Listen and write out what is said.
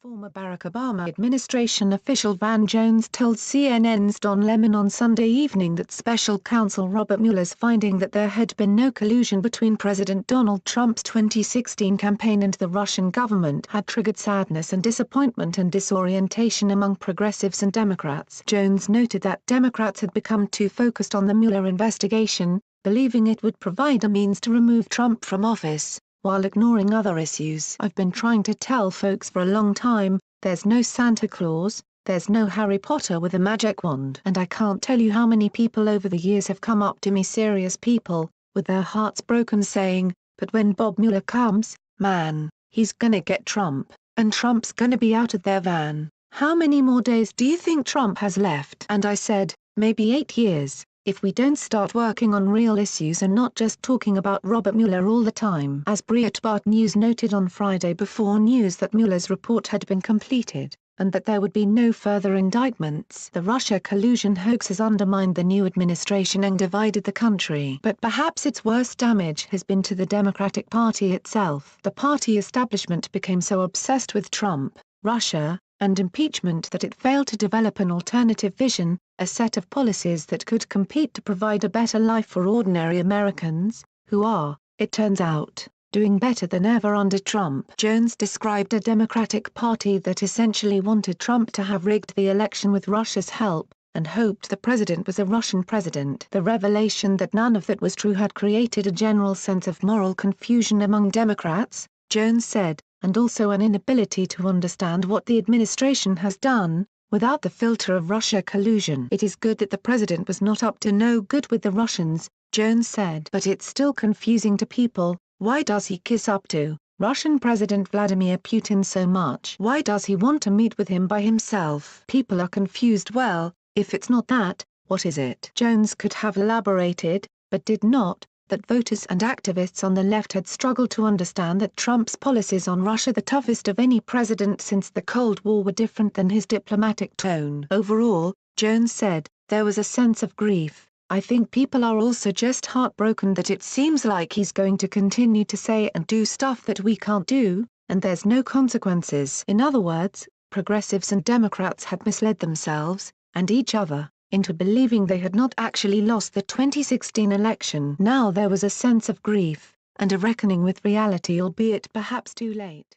Former Barack Obama administration official Van Jones told CNN's Don Lemon on Sunday evening that special counsel Robert Mueller's finding that there had been no collusion between President Donald Trump's 2016 campaign and the Russian government had triggered sadness and disappointment and disorientation among progressives and Democrats. Jones noted that Democrats had become too focused on the Mueller investigation, believing it would provide a means to remove Trump from office, while ignoring other issues. "I've been trying to tell folks for a long time, there's no Santa Claus, there's no Harry Potter with a magic wand. And I can't tell you how many people over the years have come up to me, serious people, with their hearts broken, saying, but when Bob Mueller comes, man, he's gonna get Trump, and Trump's gonna be out of their van. How many more days do you think Trump has left?" And I said, maybe 8 years. If we don't start working on real issues and not just talking about Robert Mueller all the time. As Breitbart News noted on Friday before news that Mueller's report had been completed, and that there would be no further indictments, the Russia collusion hoax has undermined the new administration and divided the country. But perhaps its worst damage has been to the Democratic Party itself. The party establishment became so obsessed with Trump, Russia, and impeachment that it failed to develop an alternative vision, a set of policies that could compete to provide a better life for ordinary Americans, who are, it turns out, doing better than ever under Trump. Jones described a Democratic Party that essentially wanted Trump to have rigged the election with Russia's help, and hoped the president was a Russian president. The revelation that none of that was true had created a general sense of moral confusion among Democrats, Jones said, and also an inability to understand what the administration has done, without the filter of Russia collusion. "It is good that the president was not up to no good with the Russians," Jones said. "But it's still confusing to people. Why does he kiss up to Russian President Vladimir Putin so much? Why does he want to meet with him by himself? People are confused. Well, if it's not that, what is it?" Jones could have elaborated, but did not, that voters and activists on the left had struggled to understand that Trump's policies on Russia, the toughest of any president since the Cold War, were different than his diplomatic tone. Overall, Jones said, there was a sense of grief. "I think people are also just heartbroken that it seems like he's going to continue to say and do stuff that we can't do, and there's no consequences." In other words, progressives and Democrats had misled themselves, and each other, into believing they had not actually lost the 2016 election. Now there was a sense of grief, and a reckoning with reality, albeit perhaps too late.